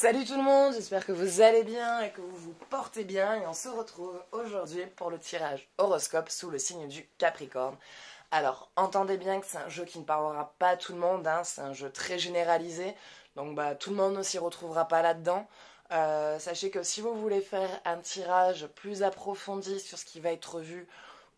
Salut tout le monde, j'espère que vous allez bien et que vous vous portez bien et on se retrouve aujourd'hui pour le tirage horoscope sous le signe du Capricorne. Alors, entendez bien que c'est un jeu qui ne parlera pas à tout le monde, hein, c'est un jeu très généralisé, donc tout le monde ne s'y retrouvera pas là-dedans. Sachez que si vous voulez faire un tirage plus approfondi sur ce qui va être vu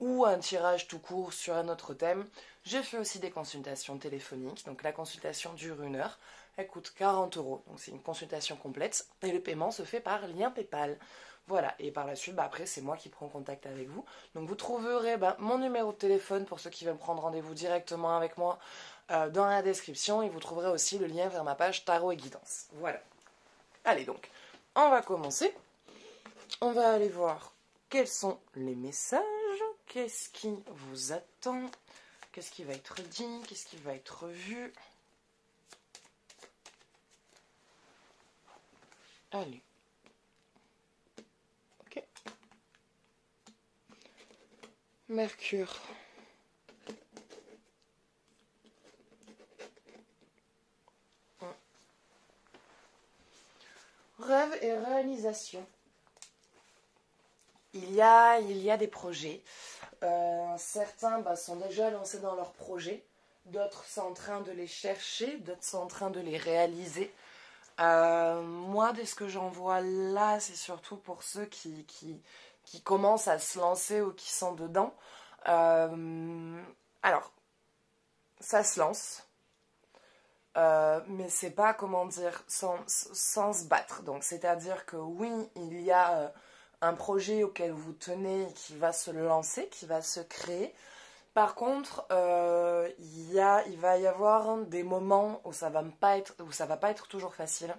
ou un tirage tout court sur un autre thème, j'ai fait aussi des consultations téléphoniques, donc la consultation dure 1 heure. Elle coûte 40 euros, donc c'est une consultation complète et le paiement se fait par lien PayPal. Voilà, et par la suite, après, c'est moi qui prends contact avec vous. Donc vous trouverez mon numéro de téléphone pour ceux qui veulent prendre rendez-vous directement avec moi dans la description et vous trouverez aussi le lien vers ma page Tarot et Guidance. Voilà. Allez donc, on va commencer. On va aller voir quels sont les messages, qu'est-ce qui vous attend, qu'est-ce qui va être dit, qu'est-ce qui va être vu. Allez. Ok. Mercure. Rêve et réalisation. Il y a des projets. Certains sont déjà lancés dans leurs projets. D'autres sont en train de les chercher. D'autres sont en train de les réaliser. Moi, de ce que j'en vois là, c'est surtout pour ceux qui commencent à se lancer ou qui sont dedans. Alors, ça se lance, mais c'est pas, comment dire, sans se battre. Donc, c'est-à-dire que oui, il y a un projet auquel vous tenez qui va se lancer, qui va se créer. Par contre, il va y avoir des moments où ça va pas être toujours facile.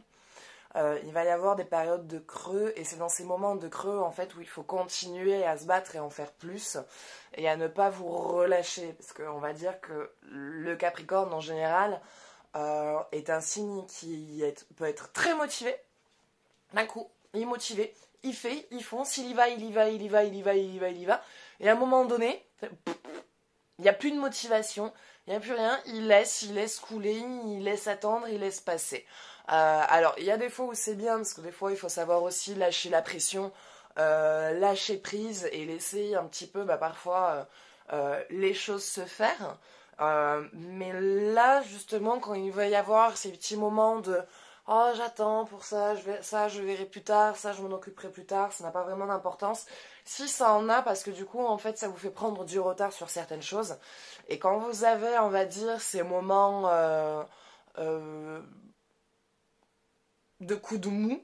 Il va y avoir des périodes de creux et c'est dans ces moments de creux en fait où il faut continuer à se battre et en faire plus et à ne pas vous relâcher parce qu'on va dire que le Capricorne en général est un signe qui peut être très motivé. D'un coup, il est motivé, il fait, il fonce, il y va, il y va, il y va, il y va, il y va, il y va. Et à un moment donné, il n'y a plus de motivation, il n'y a plus rien, il laisse couler, il laisse attendre, il laisse passer. Alors, il y a des fois où c'est bien, parce que des fois, il faut savoir aussi lâcher la pression, lâcher prise et laisser un petit peu, parfois, les choses se faire. Mais là, justement, quand il va y avoir ces petits moments de oh, j'attends pour ça, je verrai plus tard, ça, je m'en occuperai plus tard, ça n'a pas vraiment d'importance. Si ça en a, parce que du coup, en fait, ça vous fait prendre du retard sur certaines choses. Et quand vous avez, on va dire, ces moments de coups de mou,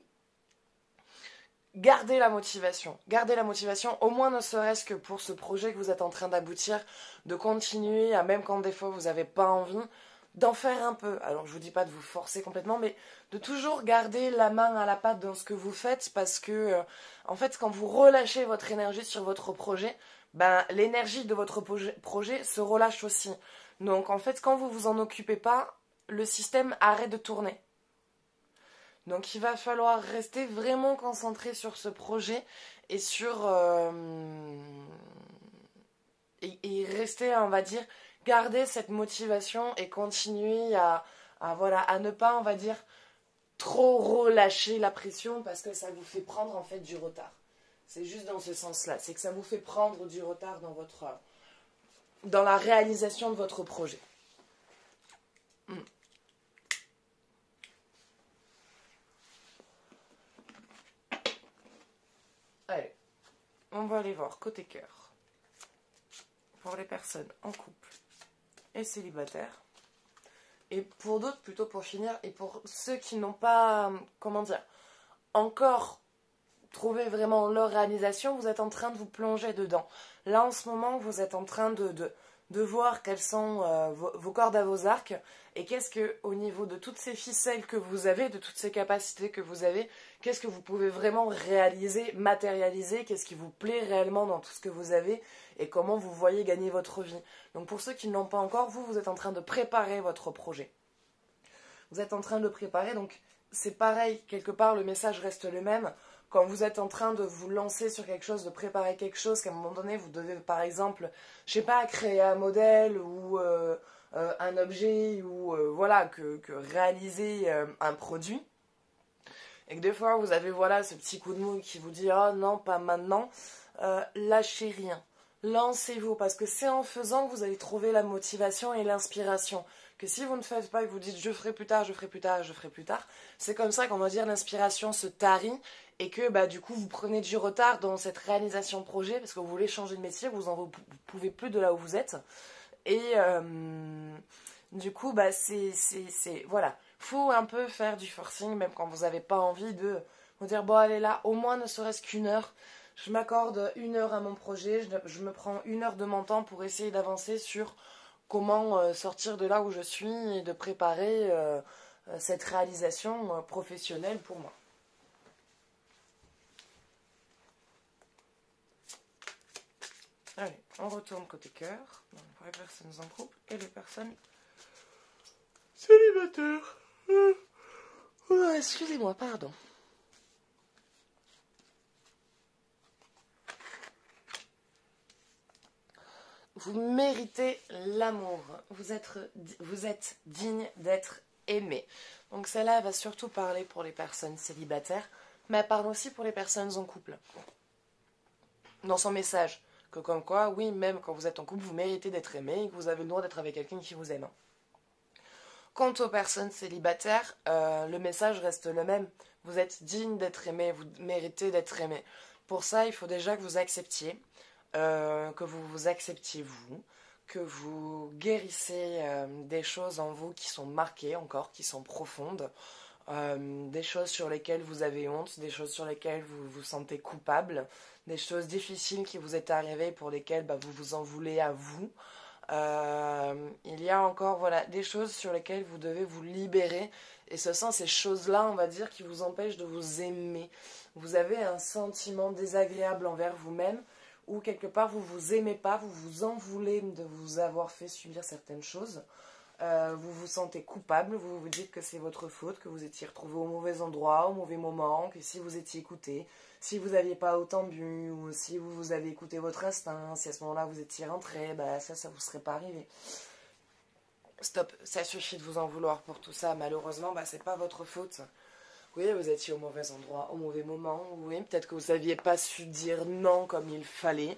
gardez la motivation. Gardez la motivation, au moins ne serait-ce que pour ce projet que vous êtes en train d'aboutir, de continuer, même quand des fois vous n'avez pas envie, d'en faire un peu. Alors je vous dis pas de vous forcer complètement, mais de toujours garder la main à la pâte dans ce que vous faites, parce que en fait quand vous relâchez votre énergie sur votre projet, l'énergie de votre projet se relâche aussi. Donc en fait quand vous vous en occupez pas, le système arrête de tourner. Donc il va falloir rester vraiment concentré sur ce projet et et rester, on va dire, garder cette motivation et continuer à ne pas, on va dire, trop relâcher la pression parce que ça vous fait prendre en fait du retard. C'est juste dans ce sens-là, c'est que ça vous fait prendre du retard dans la réalisation de votre projet. Allez, on va aller voir côté cœur. Pour les personnes en couple et célibataires. Et pour d'autres, plutôt pour finir, et pour ceux qui n'ont pas, comment dire, encore trouvé vraiment leur réalisation, vous êtes en train de vous plonger dedans. Là, en ce moment, vous êtes en train de voir quelles sont vos cordes à vos arcs et qu'est-ce que, au niveau de toutes ces ficelles que vous avez, de toutes ces capacités que vous avez, qu'est-ce que vous pouvez vraiment réaliser, matérialiser, qu'est-ce qui vous plaît réellement dans tout ce que vous avez et comment vous voyez gagner votre vie. Donc pour ceux qui ne l'ont pas encore, vous êtes en train de préparer votre projet. Vous êtes en train de préparer, donc c'est pareil, quelque part le message reste le même. Quand vous êtes en train de vous lancer sur quelque chose, de préparer quelque chose, qu'à un moment donné, vous devez par exemple, je sais pas, créer un modèle ou un objet ou voilà, que réaliser un produit. et que des fois vous avez voilà ce petit coup de mou qui vous dit oh non pas maintenant, lâchez rien, lancez-vous parce que c'est en faisant que vous allez trouver la motivation et l'inspiration. Que si vous ne faites pas et que vous dites je ferai plus tard, je ferai plus tard, je ferai plus tard, c'est comme ça qu'on va dire l'inspiration se tarit et que bah du coup vous prenez du retard dans cette réalisation de projet parce que vous voulez changer de métier, vous pouvez plus de là où vous êtes et du coup bah c'est voilà, faut un peu faire du forcing même quand vous n'avez pas envie de vous dire bon allez là au moins ne serait-ce qu'une heure, je m'accorde une heure à mon projet, je me prends une heure de mon temps pour essayer d'avancer sur comment sortir de là où je suis et de préparer cette réalisation professionnelle pour moi. Allez, on retourne côté cœur, pour les personnes en couple et les personnes célibataires. Excusez-moi, pardon. Vous méritez l'amour. Vous êtes digne d'être aimé. Donc celle-là va surtout parler pour les personnes célibataires, mais elle parle aussi pour les personnes en couple. Dans son message, que comme quoi, oui, même quand vous êtes en couple, vous méritez d'être aimé et que vous avez le droit d'être avec quelqu'un qui vous aime. Quant aux personnes célibataires, le message reste le même. Vous êtes digne d'être aimé, vous méritez d'être aimé. Pour ça, il faut déjà que vous acceptiez, que vous vous acceptiez vous, que vous guérissez des choses en vous qui sont marquées encore, qui sont profondes, des choses sur lesquelles vous avez honte, des choses sur lesquelles vous vous sentez coupable, des choses difficiles qui vous est arrivées pour lesquelles vous vous en voulez à vous. Il y a encore voilà, des choses sur lesquelles vous devez vous libérer et ce sont ces choses-là, on va dire, qui vous empêchent de vous aimer. Vous avez un sentiment désagréable envers vous-même ou quelque part vous vous aimez pas, vous vous en voulez de vous avoir fait subir certaines choses. Vous vous sentez coupable, vous vous dites que c'est votre faute, que vous étiez retrouvé au mauvais endroit, au mauvais moment, que si vous étiez écouté, si vous n'aviez pas autant bu, ou si vous avez écouté votre instinct, si à ce moment-là vous étiez rentré, ça vous serait pas arrivé. Stop, ça suffit de vous en vouloir pour tout ça, malheureusement, c'est pas votre faute. Oui, vous étiez au mauvais endroit, au mauvais moment, oui, peut-être que vous n'aviez pas su dire non comme il fallait,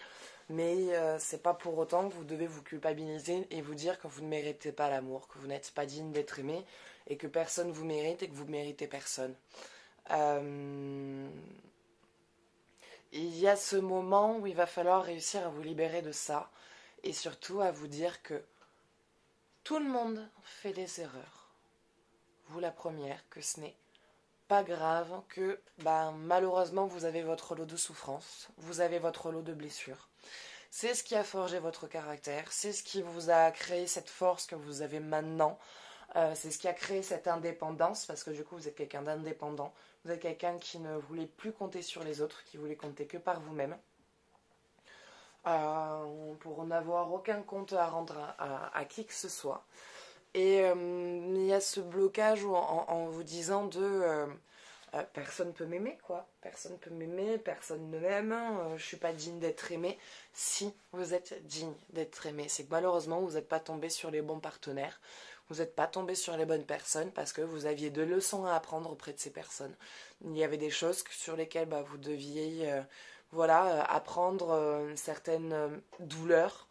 mais c'est pas pour autant que vous devez vous culpabiliser et vous dire que vous ne méritez pas l'amour, que vous n'êtes pas digne d'être aimé et que personne vous mérite et que vous méritez personne. Il y a ce moment où il va falloir réussir à vous libérer de ça et surtout à vous dire que tout le monde fait des erreurs. Vous la première, que ce n'est pas grave, que malheureusement vous avez votre lot de souffrance, vous avez votre lot de blessures. C'est ce qui a forgé votre caractère, c'est ce qui vous a créé cette force que vous avez maintenant, c'est ce qui a créé cette indépendance, parce que du coup vous êtes quelqu'un d'indépendant, vous êtes quelqu'un qui ne voulait plus compter sur les autres, qui voulait compter que par vous-même, pour n'avoir aucun compte à rendre à qui que ce soit. Et il y a ce blocage où, en vous disant personne peut m'aimer, quoi. Personne peut m'aimer, personne ne m'aime, je suis pas digne d'être aimé. Si vous êtes digne d'être aimé, c'est que malheureusement vous n'êtes pas tombé sur les bons partenaires, vous n'êtes pas tombé sur les bonnes personnes parce que vous aviez des leçons à apprendre auprès de ces personnes. Il y avait des choses sur lesquelles vous deviez apprendre certaines douleurs,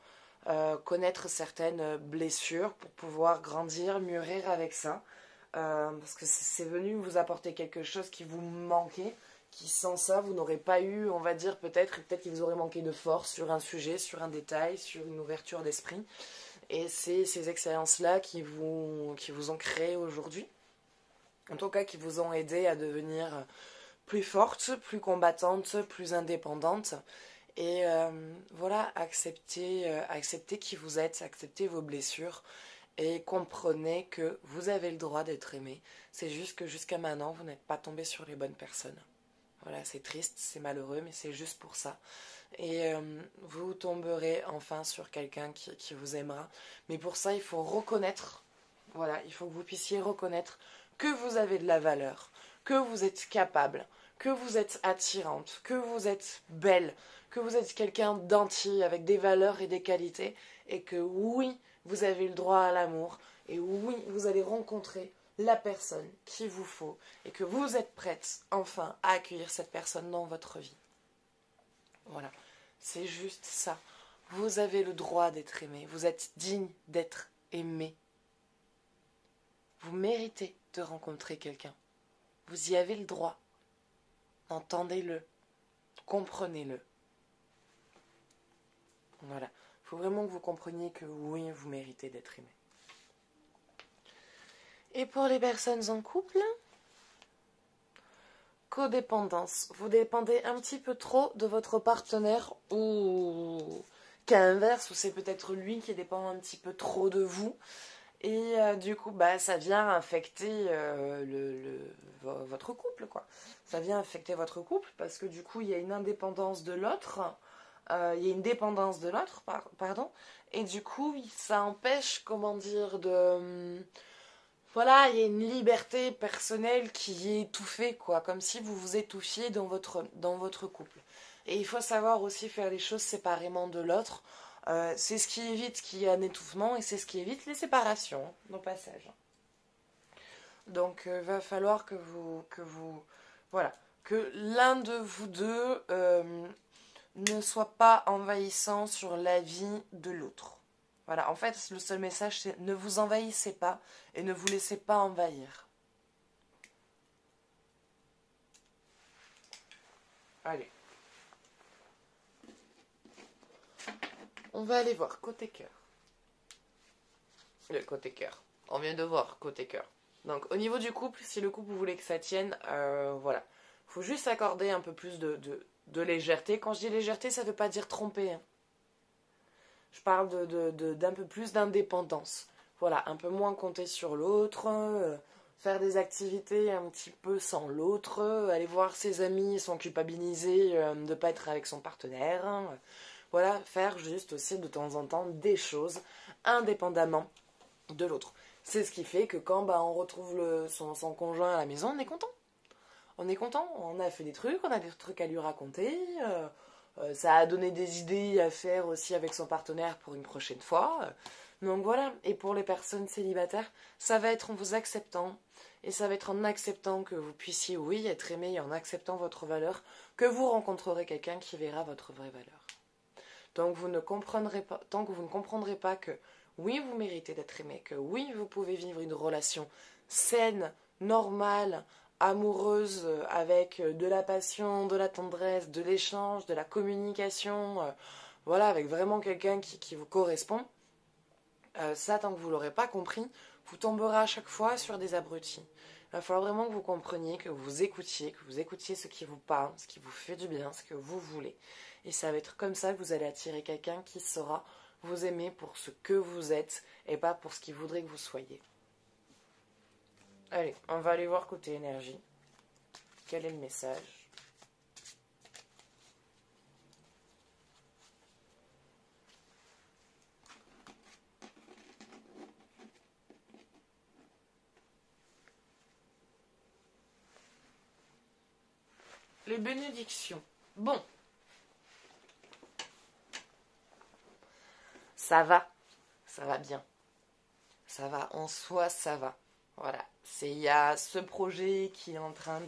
connaître certaines blessures pour pouvoir grandir, mûrir avec ça. Parce que c'est venu vous apporter quelque chose qui vous manquait, qui sans ça vous n'aurez pas eu, on va dire peut-être qu'il vous aurait manqué de force sur un sujet, sur un détail, sur une ouverture d'esprit. Et c'est ces expériences-là qui vous ont créé aujourd'hui, en tout cas qui vous ont aidé à devenir plus forte, plus combattante, plus indépendante. Et acceptez qui vous êtes, acceptez vos blessures. Et comprenez que vous avez le droit d'être aimé. C'est juste que jusqu'à maintenant, vous n'êtes pas tombé sur les bonnes personnes. Voilà, c'est triste, c'est malheureux, mais c'est juste pour ça. Et vous tomberez enfin sur quelqu'un qui vous aimera. Mais pour ça, il faut reconnaître, il faut que vous puissiez reconnaître que vous avez de la valeur, que vous êtes capable, que vous êtes attirante, que vous êtes belle, que vous êtes quelqu'un d'entier avec des valeurs et des qualités, et que oui, vous avez le droit à l'amour, et oui, vous allez rencontrer la personne qu'il vous faut et que vous êtes prête enfin à accueillir cette personne dans votre vie. Voilà, c'est juste ça. Vous avez le droit d'être aimé, vous êtes digne d'être aimé. Vous méritez de rencontrer quelqu'un. Vous y avez le droit. Entendez-le, comprenez-le. Voilà, il faut vraiment que vous compreniez que oui, vous méritez d'être aimé. Et pour les personnes en couple, codépendance. Vous dépendez un petit peu trop de votre partenaire ou qu'à l'inverse, ou c'est peut-être lui qui dépend un petit peu trop de vous. Et du coup, ça vient affecter votre couple, quoi. Ça vient affecter votre couple parce que du coup, il y a une indépendance de l'autre. Il y a une dépendance de l'autre, pardon. Et du coup, ça empêche, comment dire, voilà, il y a une liberté personnelle qui est étouffée, quoi. Comme si vous vous étouffiez dans votre couple. Et il faut savoir aussi faire les choses séparément de l'autre. C'est ce qui évite qu'il y ait un étouffement et c'est ce qui évite les séparations, au passage. Donc, va falloir que voilà, que l'un de vous deux ne soit pas envahissant sur la vie de l'autre. Voilà, en fait, le seul message, c'est ne vous envahissez pas et ne vous laissez pas envahir. Allez. On va aller voir côté cœur. Le côté cœur. On vient de voir côté cœur. Donc au niveau du couple, si le couple vous voulez que ça tienne, voilà. Il faut juste accorder un peu plus de légèreté. Quand je dis légèreté, ça ne veut pas dire tromper. Hein. Je parle d'un peu plus d'indépendance. Voilà, un peu moins compter sur l'autre, faire des activités un petit peu sans l'autre, aller voir ses amis sans culpabiliser de ne pas être avec son partenaire. Voilà, faire juste aussi de temps en temps des choses indépendamment de l'autre. C'est ce qui fait que quand on retrouve son conjoint à la maison, on est content. On est content, on a fait des trucs, on a des trucs à lui raconter. Ça a donné des idées à faire aussi avec son partenaire pour une prochaine fois. Donc voilà, et pour les personnes célibataires, ça va être en vous acceptant. Et ça va être en acceptant que vous puissiez, oui, être aimé et en acceptant votre valeur, que vous rencontrerez quelqu'un qui verra votre vraie valeur. Donc vous ne comprendrez pas, tant que vous ne comprendrez pas que oui, vous méritez d'être aimé, que oui, vous pouvez vivre une relation saine, normale, amoureuse, avec de la passion, de la tendresse, de l'échange, de la communication, voilà, avec vraiment quelqu'un qui vous correspond. Ça, tant que vous ne l'aurez pas compris, vous tomberez à chaque fois sur des abrutis. Il va falloir vraiment que vous compreniez, que vous écoutiez ce qui vous parle, ce qui vous fait du bien, ce que vous voulez. Et ça va être comme ça que vous allez attirer quelqu'un qui saura vous aimer pour ce que vous êtes et pas pour ce qu'il voudrait que vous soyez. Allez, on va aller voir côté énergie. Quel est le message ? Les bénédictions. Bon. Ça va bien. Ça va, en soi, ça va. Voilà, il y a ce projet qui est en train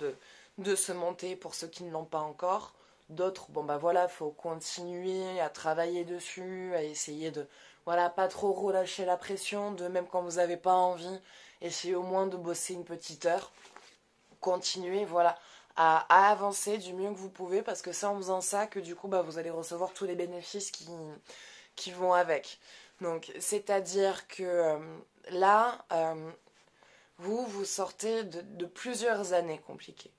de se monter pour ceux qui ne l'ont pas encore. D'autres, voilà, faut continuer à travailler dessus, à essayer de, voilà, pas trop relâcher la pression, de même quand vous n'avez pas envie, essayez au moins de bosser une petite heure. Continuez, voilà, à avancer du mieux que vous pouvez, parce que c'est en faisant ça que du coup, vous allez recevoir tous les bénéfices qui vont avec. Donc, c'est-à-dire que là, vous sortez de plusieurs années compliquées.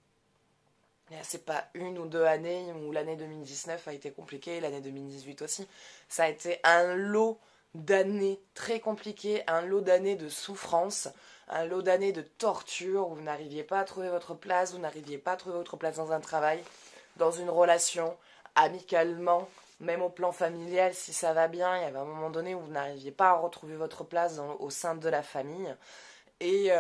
C'est pas une ou deux années où l'année 2019 a été compliquée, l'année 2018 aussi. Ça a été un lot d'années très compliquées, un lot d'années de souffrance, un lot d'années de torture où vous n'arriviez pas à trouver votre place, vous n'arriviez pas à trouver votre place dans un travail, dans une relation, amicalement, même au plan familial, si ça va bien. Il y avait un moment donné où vous n'arriviez pas à retrouver votre place au sein de la famille. Et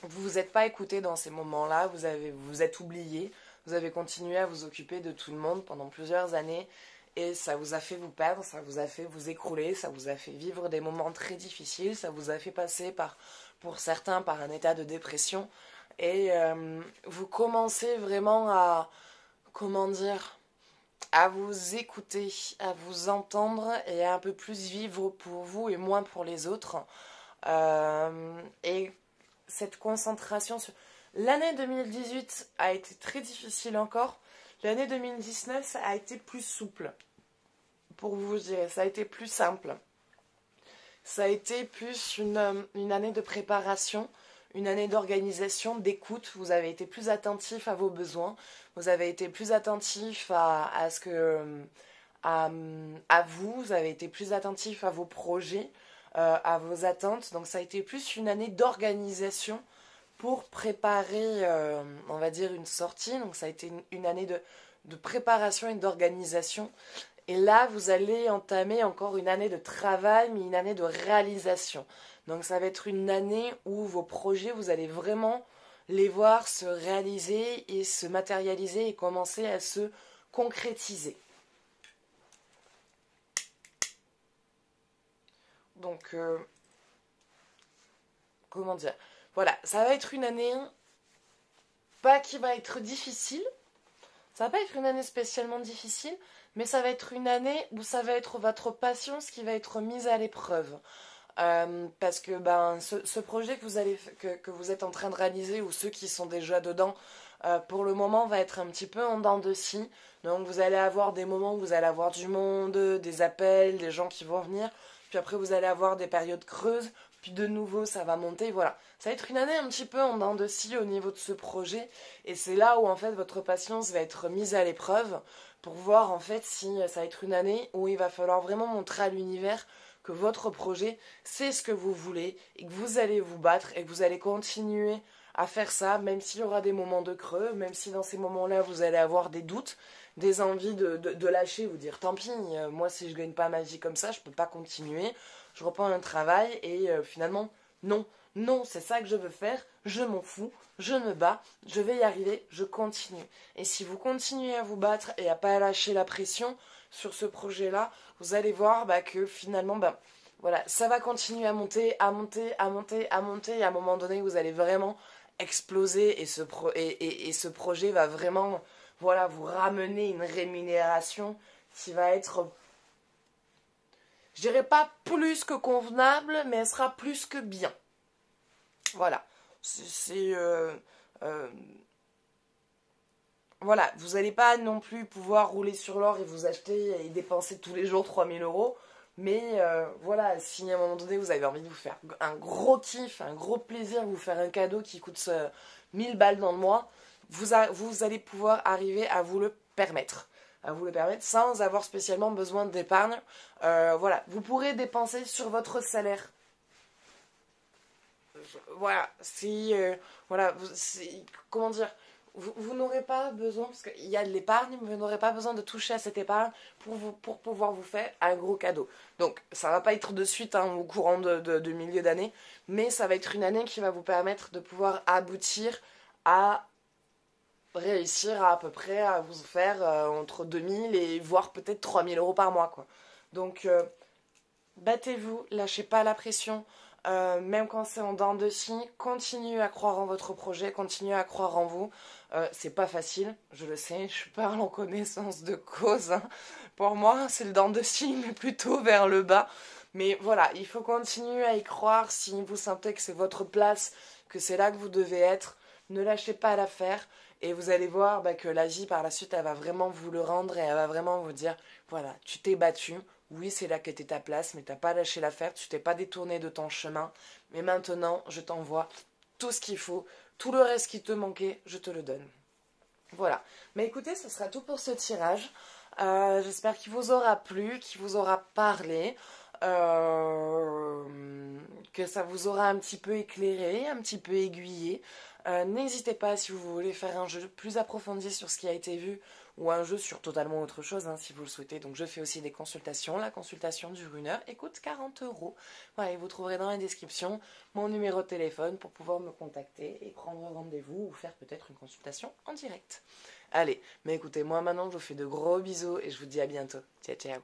vous vous êtes pas écouté dans ces moments-là, vous êtes oublié, vous avez continué à vous occuper de tout le monde pendant plusieurs années et ça vous a fait vous perdre, ça vous a fait vous écrouler, ça vous a fait vivre des moments très difficiles, ça vous a fait passer par pour certains par un état de dépression. Et vous commencez vraiment à, comment dire, à vous écouter, à vous entendre et à un peu plus vivre pour vous et moins pour les autres. Et cette concentration sur... L'année 2018 a été très difficile encore. L'année 2019, ça a été plus souple. Pour vous dire, ça a été plus simple. Ça a été plus une année de préparation, une année d'organisation, d'écoute. Vous avez été plus attentif à vos besoins. Vous avez été plus attentif à ce que... à vous. Vous avez été plus attentif à vos projets, à vos attentes. Donc ça a été plus une année d'organisation pour préparer, on va dire, une sortie. Donc ça a été une année de préparation et d'organisation. Et là, vous allez entamer encore une année de travail, mais une année de réalisation. Donc ça va être une année où vos projets, vous allez vraiment les voir se réaliser et se matérialiser et commencer à se concrétiser. Donc, comment dire? Voilà, ça va être une année, pas qui va être difficile, ça va pas être une année spécialement difficile, mais ça va être une année où ça va être votre patience qui va être mise à l'épreuve. Parce que ce projet que vous êtes en train de réaliser, ou ceux qui sont déjà dedans, pour le moment va être un petit peu en dents de scie. Donc vous allez avoir des moments où vous allez avoir du monde, des appels, des gens qui vont venir. Puis après vous allez avoir des périodes creuses. Puis de nouveau ça va monter. Voilà. Ça va être une année un petit peu en dents de scie au niveau de ce projet. Et c'est là où en fait votre patience va être mise à l'épreuve. Pour voir en fait si ça va être une année où il va falloir vraiment montrer à l'univers que votre projet, c'est ce que vous voulez et que vous allez vous battre et que vous allez continuer à faire ça, même s'il y aura des moments de creux, même si dans ces moments-là, vous allez avoir des doutes, des envies de lâcher, vous dire tant pis, moi si je gagne pas ma vie comme ça, je peux pas continuer, je reprends un travail et finalement, non, non, c'est ça que je veux faire, je m'en fous, je me bats, je vais y arriver, je continue. Et si vous continuez à vous battre et à pas lâcher la pression sur ce projet-là, vous allez voir que finalement, voilà, ça va continuer à monter, à monter, à monter, à monter, et à un moment donné, vous allez vraiment exploser et ce projet va vraiment, voilà, vous ramener une rémunération qui va être, je dirais pas plus que convenable, mais elle sera plus que bien. Voilà, voilà, vous n'allez pas non plus pouvoir rouler sur l'or et vous acheter et dépenser tous les jours 3000 €. Mais voilà, si à un moment donné vous avez envie de vous faire un gros kiff, un gros plaisir, vous faire un cadeau qui coûte 1000 balles dans le mois, vous allez pouvoir arriver à vous le permettre. À vous le permettre sans avoir spécialement besoin d'épargne. Voilà, vous pourrez dépenser sur votre salaire. Voilà, voilà, comment dire, vous n'aurez pas besoin, parce qu'il y a de l'épargne, mais vous n'aurez pas besoin de toucher à cette épargne pour pouvoir vous faire un gros cadeau. Donc, ça va pas être de suite au courant de milieu d'année, mais ça va être une année qui va vous permettre de pouvoir aboutir à réussir à peu près à vous faire entre 2000 et voire peut-être 3000 € par mois, quoi. Donc, battez-vous, lâchez pas la pression. Même quand c'est en dents de scie, continuez à croire en votre projet, continuez à croire en vous. C'est pas facile, je le sais, je parle en connaissance de cause, hein. Pour moi, c'est le dents de scie, mais plutôt vers le bas. Mais voilà, il faut continuer à y croire si vous sentez que c'est votre place, que c'est là que vous devez être. Ne lâchez pas l'affaire et vous allez voir que la vie par la suite, elle va vraiment vous le rendre et elle va vraiment vous dire, voilà, tu t'es battu. Oui, c'est là qu'était ta place, mais t'as pas lâché l'affaire, tu t'es pas détourné de ton chemin. Mais maintenant, je t'envoie tout ce qu'il faut, tout le reste qui te manquait, je te le donne. Voilà. Mais écoutez, ce sera tout pour ce tirage. J'espère qu'il vous aura plu, qu'il vous aura parlé, que ça vous aura un petit peu éclairé, un petit peu aiguillé. N'hésitez pas si vous voulez faire un jeu plus approfondi sur ce qui a été vu ou un jeu sur totalement autre chose si vous le souhaitez. Donc je fais aussi des consultations. La consultation dure 1 heure et coûte 40 €. Voilà, et vous trouverez dans la description mon numéro de téléphone pour pouvoir me contacter et prendre rendez-vous ou faire peut-être une consultation en direct. Allez, mais écoutez, moi maintenant je vous fais de gros bisous et je vous dis à bientôt. Ciao, ciao.